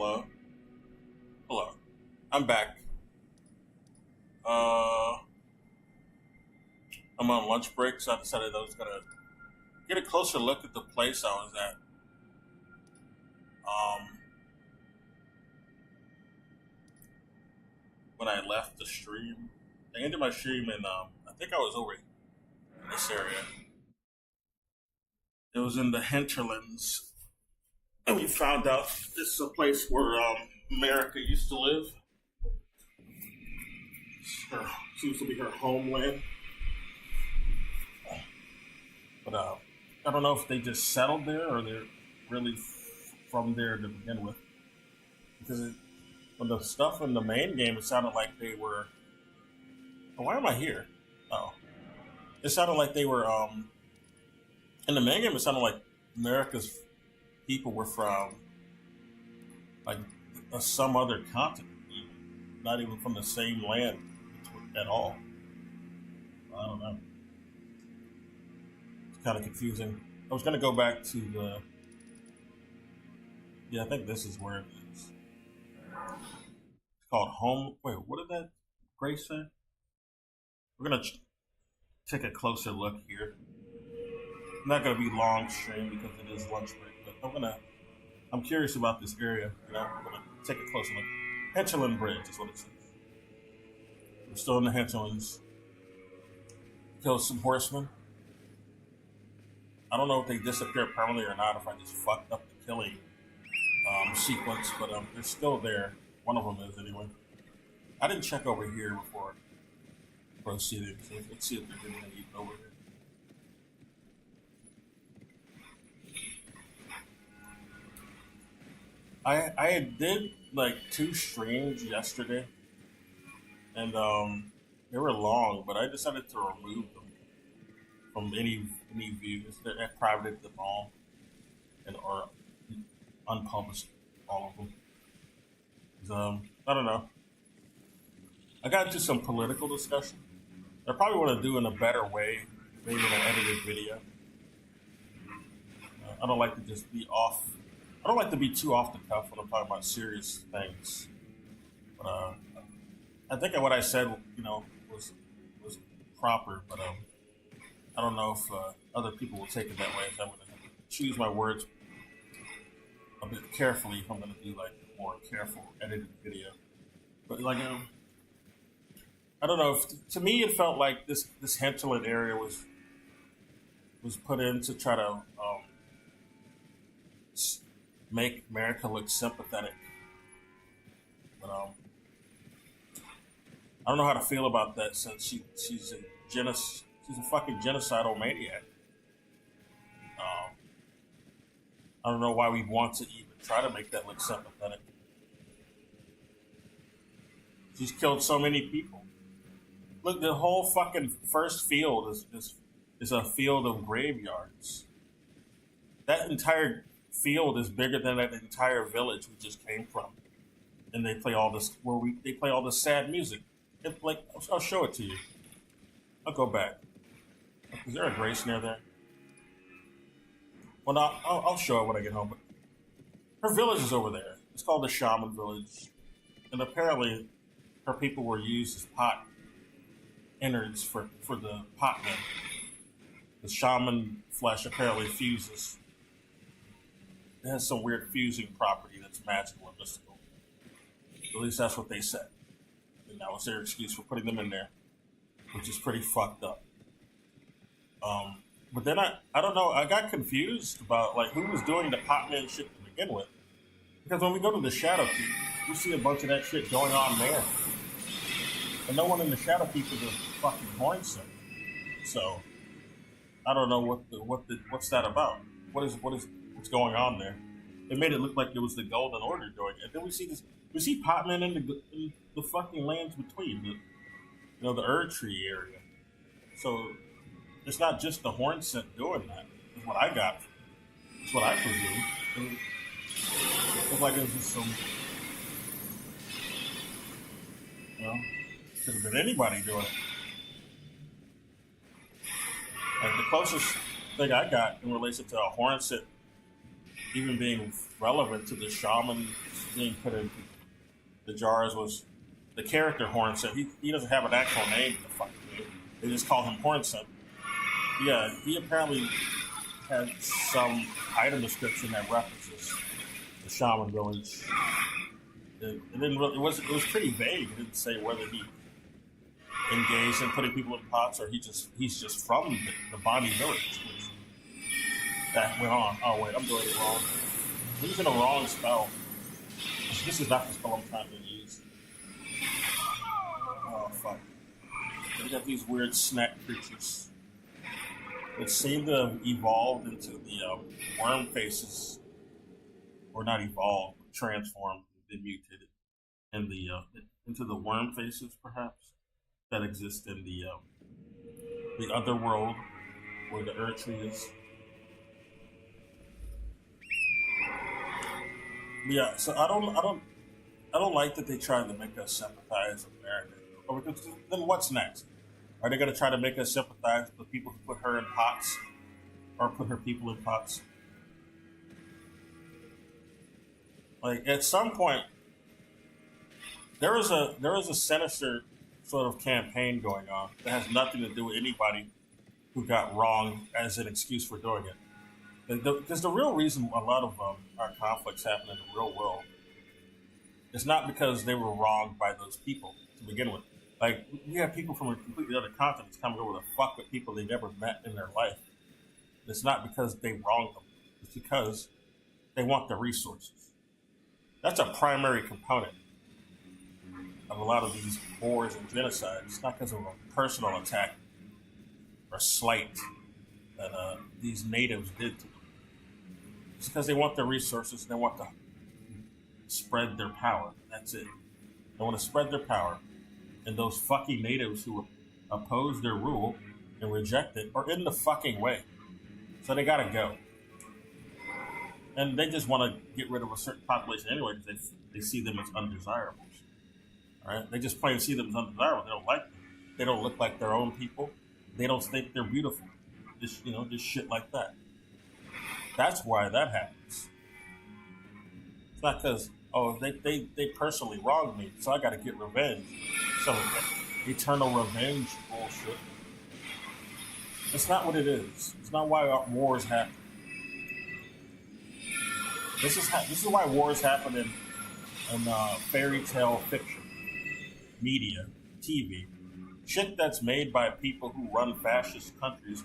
Hello? Hello. I'm back. Uh, I'm on lunch break, so I decided I was gonna get a closer look at the place I was at. Um, when I left the stream, I ended my stream and I think I was over in this area. It was in the hinterlands, and we found out this is a place where America used to live. Her seems to be her homeland, but I don't know if they just settled there or they're really from there to begin with. Because when the stuff in the main game, it sounded like they were. Oh, why am I here? Oh, it sounded like they were. In the main game, it sounded like America's people were from like some other continent, not even from the same land at all. I don't know. It's kind of confusing. I was gonna go back to the. Yeah, I think this is where it is. It's called home. Wait, what did that Grace say? We're gonna take a closer look here. Not gonna be long stream because it is lunch break, but I'm curious about this area. I'm gonna take a closer look. Hinterland Bridge is what it says. We're still in the hinterlands. Killed some horsemen. I don't know if they disappeared permanently or not. If I just fucked up the killing sequence, but they're still there. One of them is anyway. I didn't check over here before proceeding, so let's see if there's anything over here. I did like 2 streams yesterday, and they were long, but I decided to remove them from any views. I privated them all and or unpublished all of them. 'Cause, I don't know. I got into some political discussion. I probably want to do in a better way, maybe in an edited video. I don't like to just be off. I don't like to be too off the cuff when I'm talking about serious things. But I think what I said, was proper. But I don't know if other people will take it that way. So I'm going to choose my words a bit carefully if I'm going to do like a more careful edited video. But like, I don't know. To me, it felt like this hinterland area was put in to try to make America look sympathetic. But I don't know how to feel about that since she's a fucking genocidal maniac. I don't know why we want to even try to make that look sympathetic. She's killed so many people. Look, the whole fucking first field is a field of graveyards. That entire field is bigger than that entire village we just came from, and they play all this they play all this sad music. Like, I'll show it to you. I'll go back. Is there a grace near there? Well, no, I'll show it when I get home. But her village is over there. It's called the Shaman Village, and apparently, her people were used as pot innards for the pot men. The shaman flesh apparently fuses. It has some weird fusing property that's magical and mystical. At least that's what they said. And that was their excuse for putting them in there, which is pretty fucked up. But then I don't know, I got confused about like who was doing the potman shit to begin with. Because when we go to the Shadow Keep, we see a bunch of that shit going on there. And no one in the Shadow Keep is a fucking horn set. So I don't know what's that about. What's going on there? It made it look like it was the Golden Order doing it. And then we see potmen in the fucking lands between the Erd Tree area. So it's not just the horn scent doing that. Is what I got. That's what I presume. It looked like it was just some, could have been anybody doing it. Like the closest thing I got in relation to a horn scent even being relevant to the shaman being put in the jars was the character Hornson. He doesn't have an actual name. The fuck, they just call him Hornson. Yeah, he apparently had some item description that references the shaman village. It didn't really. It was pretty vague. It didn't say whether he engaged in putting people in pots or he's just from the Bonnie village. That went on. Oh wait, I'm doing it wrong. I'm using the wrong spell. This is not the spell I'm trying to use. Oh fuck. We got these weird snack creatures. It seemed to have evolved into the worm faces, or not evolved, transformed, they mutated, in the into the worm faces, perhaps, that exist in the other world where the Earth tree is. Yeah, so I don't like that they tried to make us sympathize with America. Or because, then what's next? Are they going to try to make us sympathize with the people who put her in pots, or put her people in pots? Like at some point, there is a sinister sort of campaign going on that has nothing to do with anybody who got wrong as an excuse for doing it. Because the real reason a lot of our conflicts happen in the real world is not because they were wronged by those people to begin with. Like, we have people from a completely other continent coming over to fuck with people they never met in their life. It's not because they wronged them. It's because they want the resources. That's a primary component of a lot of these wars and genocides. It's not because of a personal attack or slight that these natives did to them. It's because they want their resources and they want to spread their power. That's it. They want to spread their power. And those fucking natives who oppose their rule and reject it are in the fucking way. So they gotta go. And they just want to get rid of a certain population anyway because they see them as undesirables. Alright? They just plain see them as undesirable. They don't like them. They don't look like their own people. They don't think they're beautiful. Just shit like that. That's why that happens. It's not because, they personally wronged me, so I gotta get revenge. Some eternal revenge bullshit. It's not what it is. It's not why wars happen. This is why wars happen in fairy tale fiction, media, TV, shit that's made by people who run fascist countries.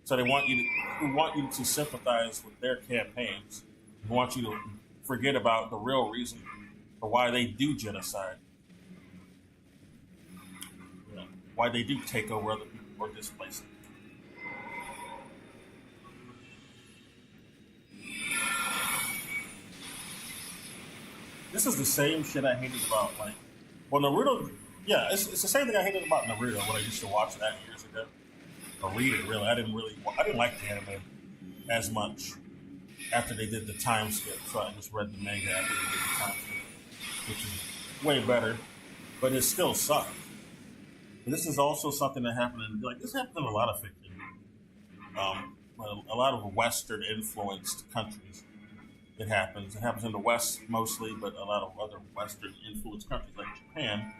So they want you to sympathize with their campaigns. They want you to forget about the real reason for why they do genocide. Why they do take over other people or displace them. This is the same shit I hated about, like, Naruto. Yeah, it's the same thing I hated about Naruto when I used to watch that years ago. Or read it, really. I didn't like the anime as much after they did the time skip. So I just read the manga after they did the time skip, which is way better, but it still sucked. And this is also something that happened this happened in a lot of fiction. A lot of Western influenced countries. It happens. It happens in the West mostly, but a lot of other Western influenced countries like Japan,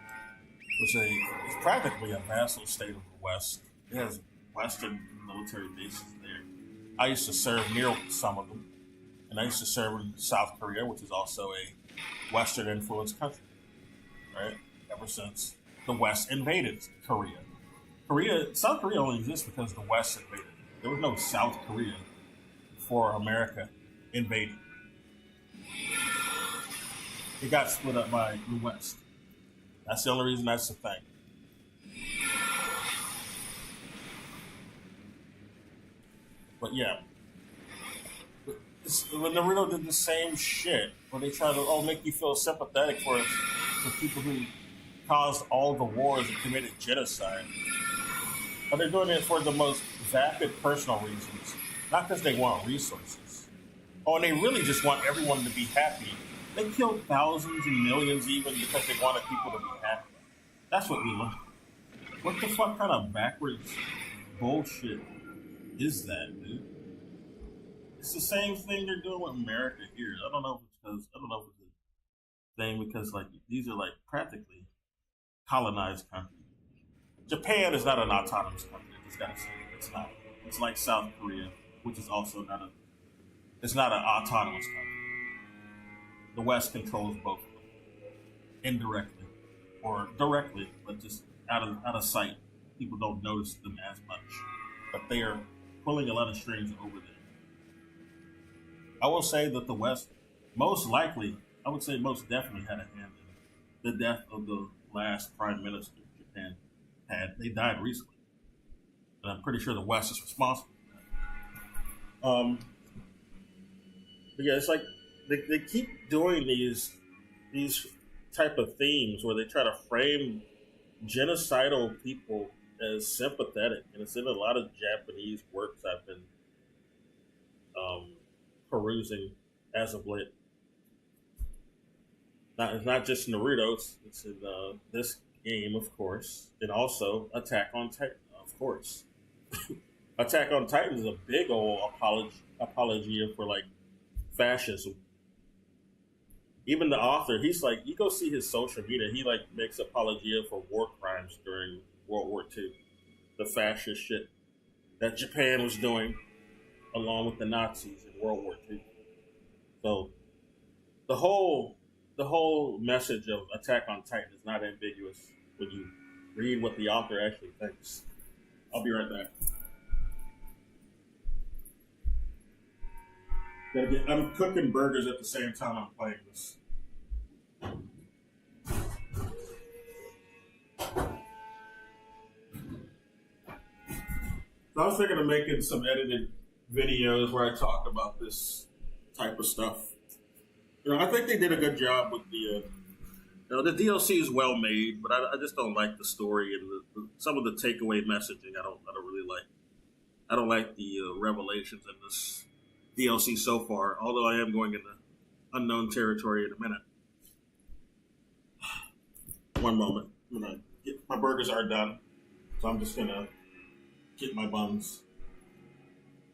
which is practically a vassal state of the West. It has Western military bases there. I used to serve near some of them, and I used to serve in South Korea, which is also a Western influenced country, right? Ever since the West invaded South Korea only exists because the West invaded. There was no South Korea before America invaded. It got split up by the West. That's the only reason that's the thing. But yeah, when Naruto did the same shit, where they try to make you feel sympathetic for people who caused all the wars and committed genocide, but they're doing it for the most vapid personal reasons, not because they want resources. Oh, and they really just want everyone to be happy. They killed thousands and millions even because they wanted people to be happy. That's what we want. What the fuck kind of backwards bullshit is that, dude? It's the same thing they're doing with America here. I don't know if it's a thing because like these are like practically colonized countries. Japan is not an autonomous country. I just gotta say it's not. It's like South Korea, which is also not a. It's not an autonomous country. The West controls both of them indirectly or directly, but just out of sight. People don't notice them as much, but they are pulling a lot of strings over there. I will say that the West, most likely, I would say most definitely had a hand in the death of the last prime minister Japan had. They died recently, and I'm pretty sure the West is responsible for that. But yeah, it's like they keep doing these type of themes where they try to frame genocidal people as sympathetic, and it's in a lot of Japanese works I've been um, perusing as of late. It's not just Naruto; it's in this game, of course, and also Attack on Titan, of course. Attack on Titan is a big old apologia for like fascism. Even the author, he's like, you go see his social media. He like makes apologia for war crimes during World War II, the fascist shit that Japan was doing along with the Nazis in World War II. So the whole the whole message of Attack on Titan is not ambiguous when you read what the author actually thinks. I'll be right back. I'm cooking burgers at the same time I'm playing this. So I was thinking of making some edited videos where I talk about this type of stuff. I think they did a good job with the DLC is well made, but I just don't like the story and some of the takeaway messaging. I don't really like. I don't like the revelations in this DLC so far. Although I am going into unknown territory in a minute. One moment. My burgers are done, so I'm just gonna get my buns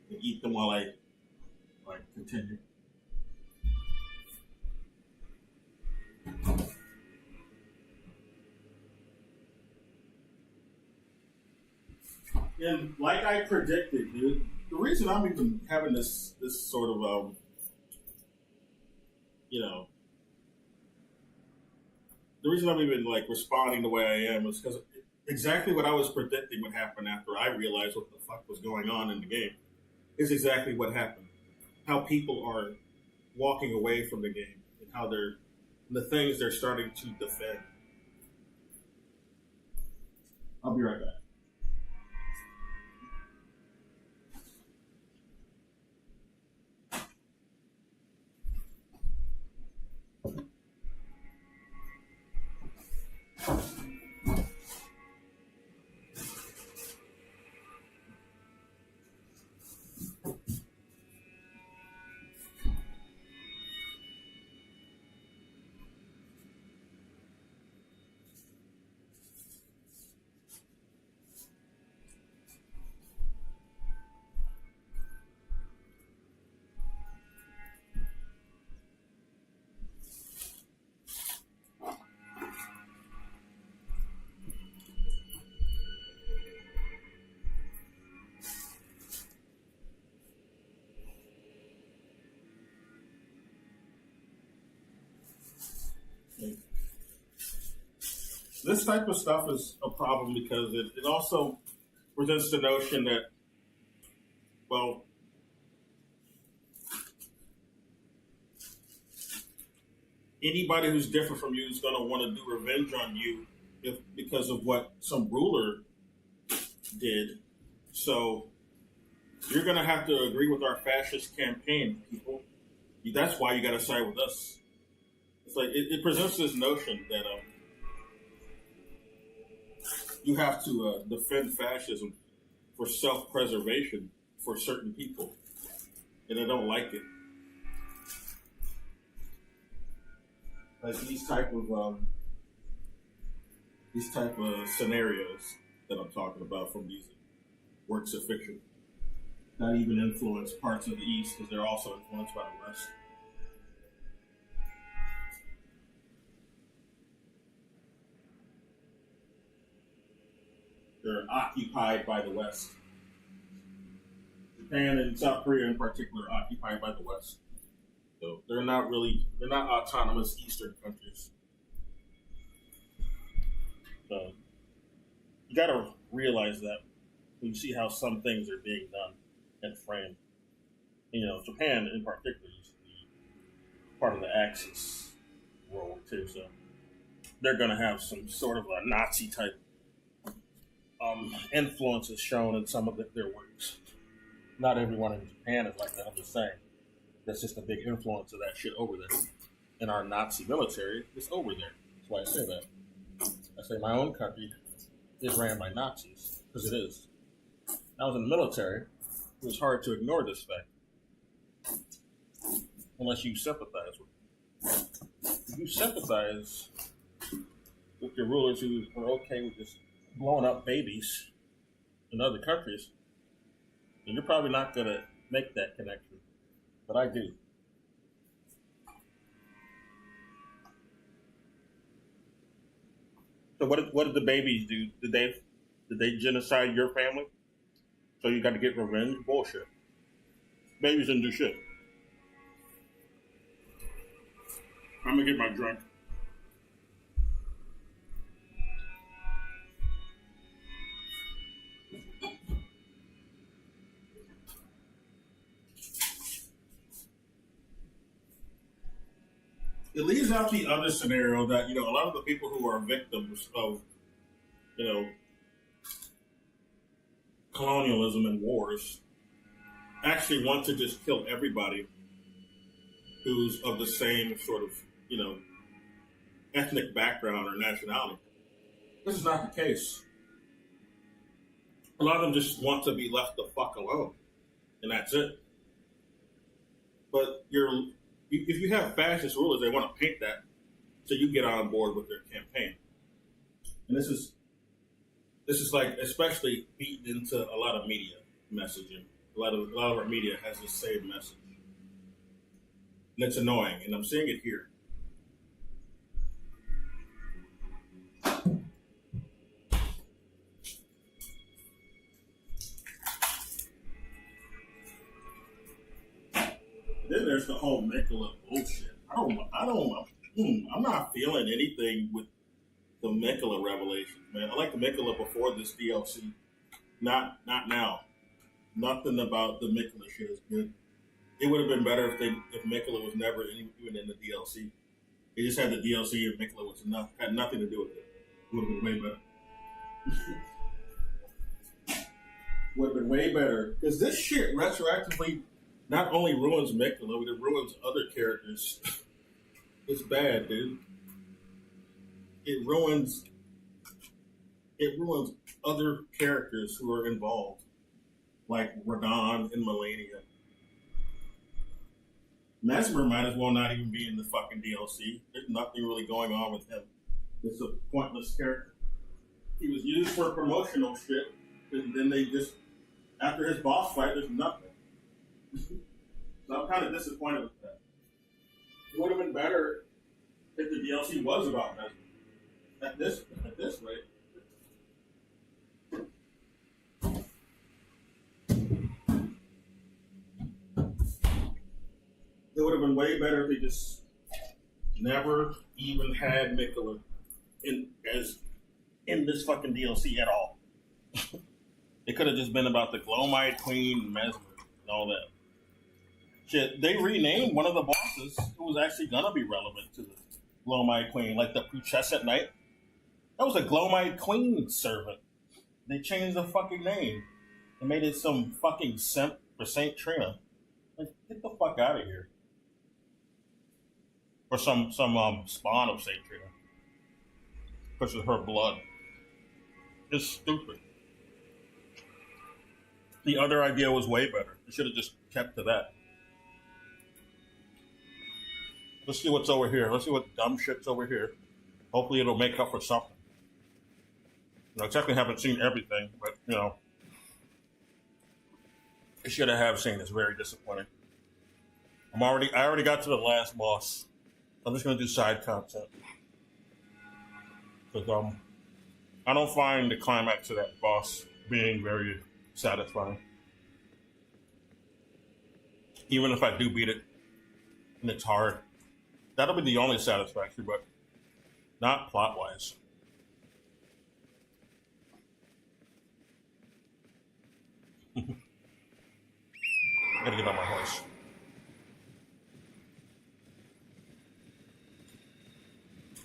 and eat them while I continue. And like I predicted, dude, the reason I'm even having this sort of the reason I'm even like responding the way I am is because exactly what I was predicting would happen after I realized what the fuck was going on in the game is exactly what happened. How people are walking away from the game and how the things they're starting to defend. I'll be right back. This type of stuff is a problem because it also presents the notion that, well, anybody who's different from you is going to want to do revenge on you because of what some ruler did. So you're going to have to agree with our fascist campaign, people. That's why you got to side with us. It's like it presents this notion that you have to defend fascism for self-preservation for certain people, and I don't like it. Like these type of scenarios that I'm talking about from these works of fiction. that even influence parts of the East because they're also influenced by the West. They're occupied by the West. Japan and South Korea in particular are occupied by the West. So they're not autonomous Eastern countries. So you got to realize that when you see how some things are being done and framed. Japan in particular used to be part of the Axis World War II, so they're going to have some sort of a Nazi type influences shown in some of their works. Not everyone in Japan is like that. I'm just saying that's just a big influence of that shit over there. And our Nazi military is over there. That's why I say that. I say my own country is ran by Nazis because it is. I was in the military. It was hard to ignore this fact unless you sympathize with it. If you sympathize with your rulers who are okay with just blowing up babies in other countries, then you're probably not going to make that connection. But I do. So what did the babies do? Did they genocide your family? So you got to get revenge? Bullshit. Babies didn't do shit. I'm gonna get my drink. It leaves out the other scenario that, a lot of the people who are victims of, colonialism and wars actually want to just kill everybody who's of the same sort of, ethnic background or nationality. This is not the case. A lot of them just want to be left the fuck alone, and that's it. But if you have fascist rulers, they want to paint that so you get on board with their campaign. And this is like especially beaten into a lot of media messaging. A lot of our media has the same message, and it's annoying. And I'm seeing it here. Then there's the whole Mikola bullshit. I'm not feeling anything with the Mikola revelations, man. I like the Mikola before this DLC. Not now. Nothing about the Mikola shit is good. It would have been better if Mikola was never even in the DLC. They just had the DLC and Mikola had nothing to do with it. It would have been way better. Would have been way better. Because this shit retroactively not only ruins Mikola, but it ruins other characters. It's bad, dude. It ruins other characters who are involved, like Radon and Melania. Mesmer might as well not even be in the fucking DLC. There's nothing really going on with him. It's a pointless character. He was used for promotional shit, and then they just, after his boss fight, there's nothing. So I'm kind of disappointed with that. It would have been better if the DLC was about Mesmer. At this rate. It would have been way better if they just never even had Mikola in this fucking DLC at all. It could have just been about the Glowmite Queen and Mesmer and all that. Shit, they renamed one of the bosses who was actually gonna be relevant to the Glowmite Queen, like the Pruchescent Knight. That was a Glowmite Queen servant. They changed the fucking name and made it some fucking simp for Saint Trina. Like, get the fuck out of here. Or some spawn of Saint Trina. Because of her blood. It's stupid. The other idea was way better. They should have just kept to that. Let's see what's over here. Let's see what dumb shit's over here. Hopefully it'll make up for something. I technically haven't seen everything, but, should have seen is very disappointing. I already got to the last boss. I'm just gonna do side content because I don't find the climax of that boss being very satisfying. Even if I do beat it and it's hard, that'll be the only satisfaction, but not plot wise. Gotta get on my horse.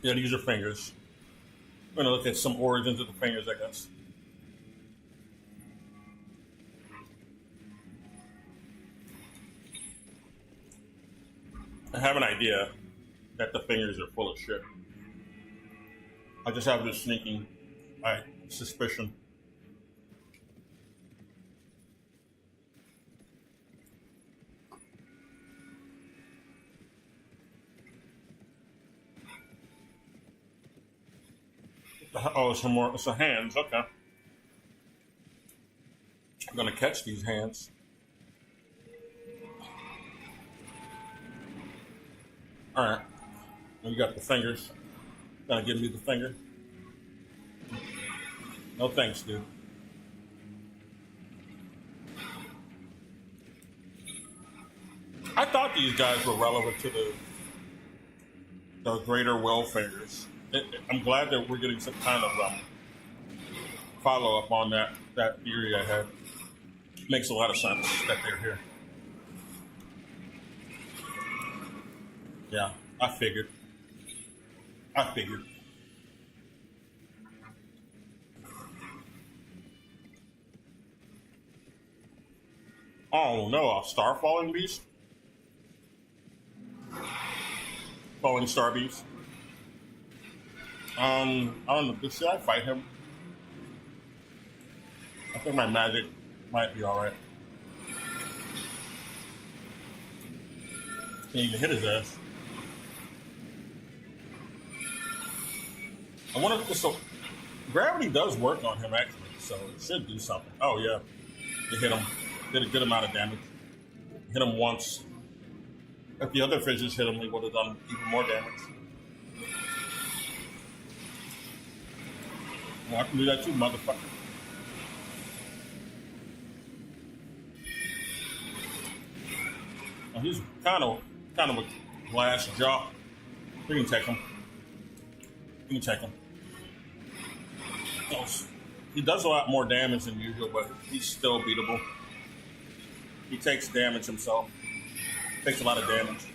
Yeah, these are fingers. I'm gonna look at some origins of the fingers, I guess. I have an idea that the fingers are full of shit. I just have this sneaking suspicion. Oh, it's some more. It's the hands. Okay. I'm gonna catch these hands. All right. We got the fingers. Gonna give me the finger. No thanks, dude. I thought these guys were relevant to the greater will fingers. I'm glad that we're getting some kind of follow up on that theory I had. Makes a lot of sense that they're here. Yeah, I figured. Oh no, a star falling beast? Falling star beast? I don't know. Should I fight him? I think my magic might be alright. Can't even hit his ass. I wonder if this. Gravity does work on him actually, so it should do something. Oh yeah, it hit him. Did a good amount of damage. Hit him once. If the other fishes hit him, he would have done even more damage. Well, I can do that too, motherfucker. Well, he's kind of a glass jaw. We can take him. He does a lot more damage than usual, but he's still beatable. He takes damage himself. Takes a lot of damage.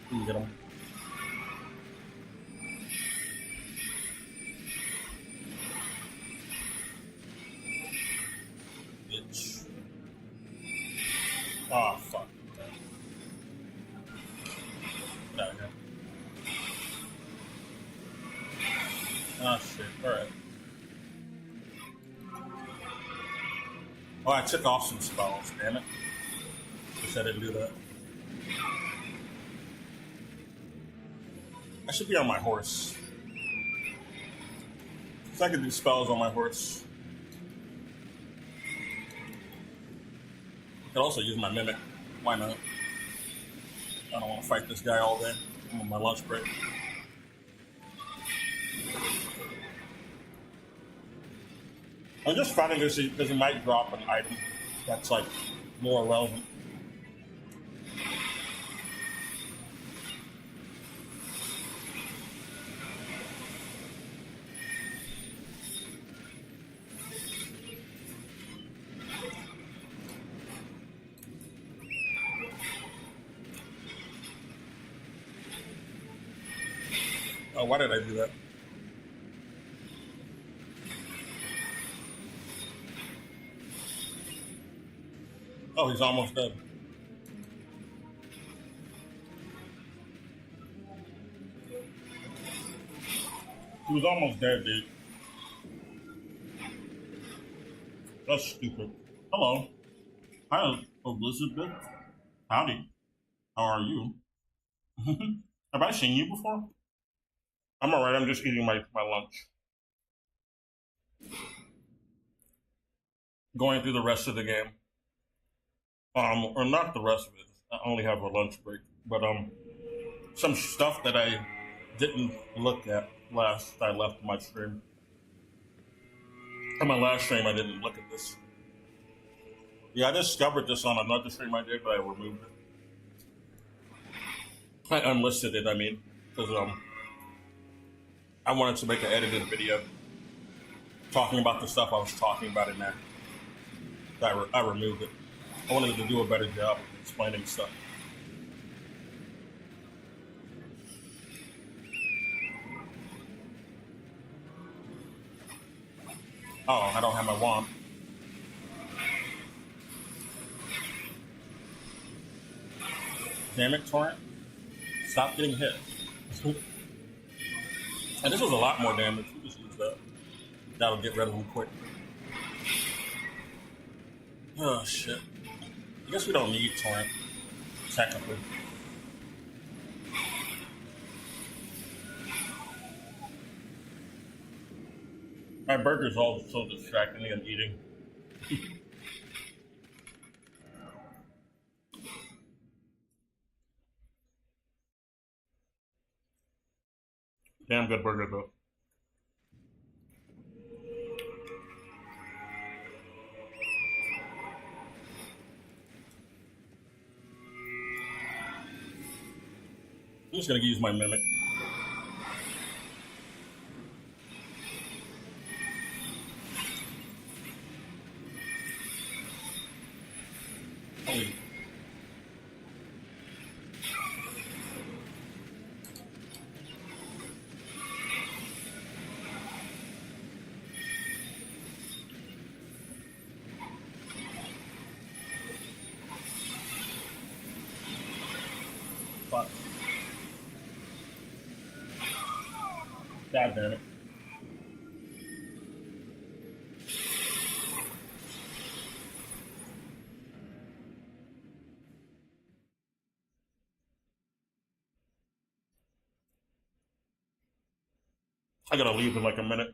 You can get him. Bitch. Oh, fuck. Get out of here. Oh, shit. Alright. Oh, I took off some spells, damn it. Wish I didn't do that. I should be on my horse. So I can do spells on my horse. I could also use my mimic. Why not? I don't want to fight this guy all day. I'm on my lunch break. I'm just finding this because he might drop an item that's like more relevant. Oh, why did I do that? Oh, he's almost dead. He was almost dead, dude. That's stupid. Hello. Hi, Elizabeth. Howdy. How are you? Have I seen you before? I'm alright, I'm just eating my lunch. Going through the rest of the game. or not the rest of it. I only have a lunch break, but some stuff that I didn't look at last I left my stream. On my last stream, I didn't look at this. Yeah, I discovered this on another stream I did, but I removed it. I unlisted it. I mean, because I wanted to make an edited video talking about the stuff I was talking about in there. I removed it. I wanted to do a better job of explaining stuff. Oh, I don't have my wand. Damn it, Torrent. Stop getting hit. And this was a lot more damage. We just use that. That'll get rid of him quick. Oh, shit. I guess we don't need Torrent, technically. My burger's all so distracting me. I'm eating. Damn good burger, though. I'm just gonna use my mimic. Holy. Fuck. God damn it. I gotta leave in like a minute.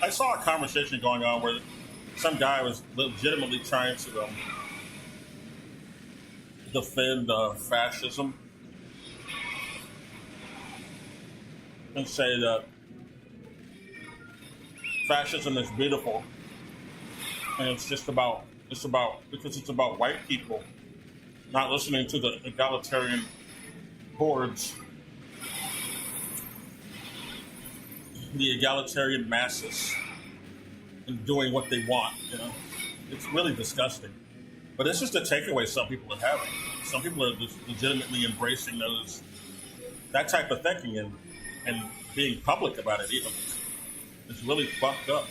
I saw a conversation going on where some guy was legitimately trying to defend fascism and say that fascism is beautiful and it's about white people not listening to the egalitarian hordes, the egalitarian masses, and doing what they want. You know, it's really disgusting. But it's just a takeaway some people are having. Some people are just legitimately embracing that type of thinking and being public about it. Even it's really fucked up.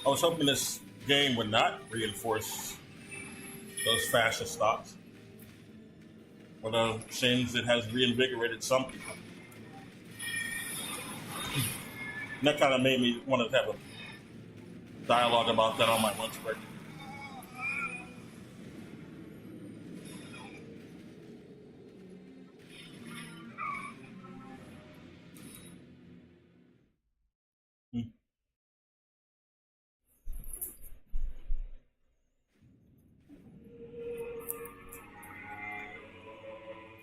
I was hoping this game would not reinforce those fascist thoughts, but it seems it has reinvigorated some people. And that kind of made me want to have a dialogue about that on my lunch break. Hmm.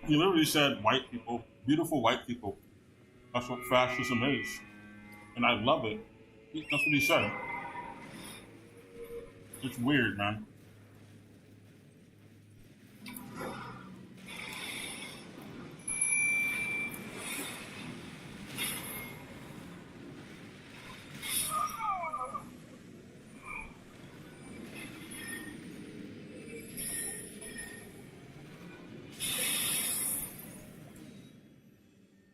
He literally said white people, beautiful white people. That's what fascism is. And I love it. That's what he said. It's weird, man.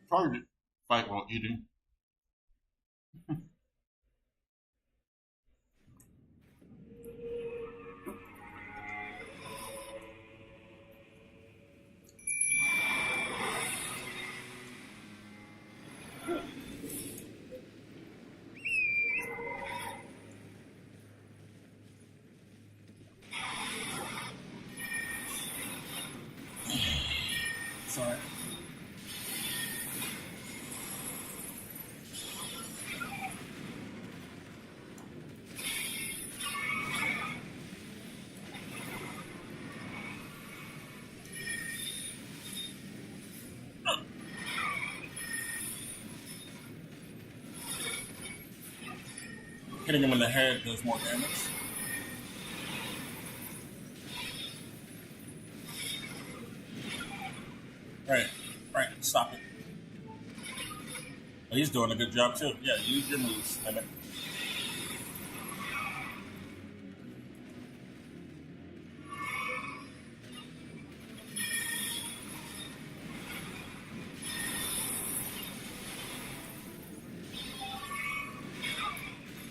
Try to fight while eating. hitting him in the head does more damage. Right, right, stop it. Oh, he's doing a good job too. Yeah, use your moves, Mimic.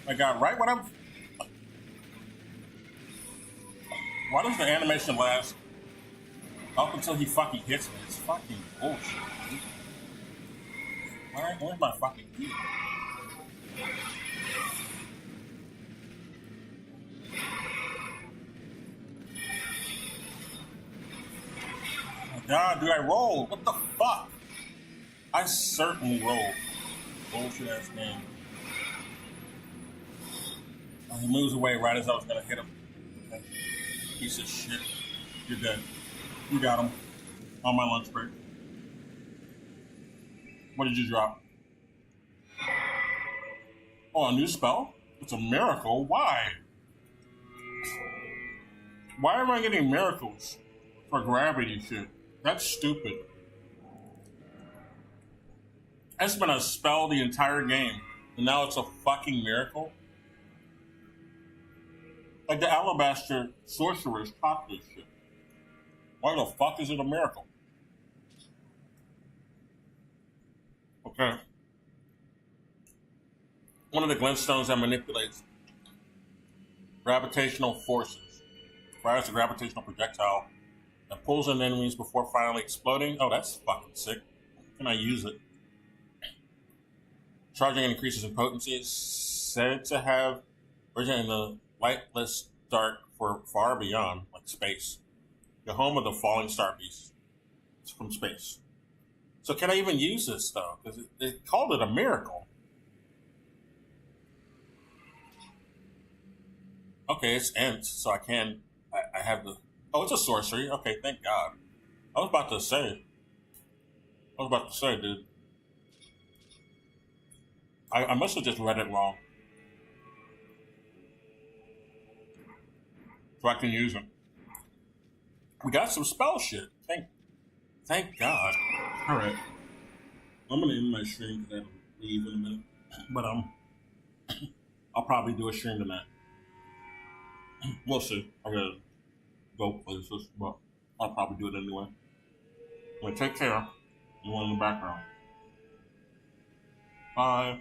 My God, right when I'm. Why does the animation last up until he fucking hits me? It's fucking bullshit. Alright, where's my fucking gear? Oh God, do I roll? What the fuck? I certainly rolled. Bullshit ass game. Oh, he moves away right as I was gonna hit him. Okay. Piece of shit. You're dead. You got him. On my lunch break. What did you drop? Oh, a new spell? It's a miracle? Why? Why am I getting miracles for gravity shit? That's stupid. It's been a spell the entire game, and now it's a fucking miracle? Like the Alabaster sorcerers taught this shit. Why the fuck is it a miracle? Okay. One of the glintstones that manipulates gravitational forces. Fires a gravitational projectile that pulls in enemies before finally exploding. Oh, that's fucking sick. Can I use it? Charging increases in potency. It's said to have origin in the lightless dark for far beyond, like space. The home of the falling star beast. It's from space. So can I even use this though? Because they called it a miracle. Okay, it's Ent, so I can. I have the. Oh, it's a sorcery. Okay, thank God. I was about to say. Dude. I must have just read it wrong. So I can use it. We got some spell shit. Thank God. All right. I'm gonna end my stream because I have to leave in a minute. But I'll probably do a stream tonight. We'll see. I gotta go places, but I'll probably do it anyway. Well, take care. You want in the background. Bye.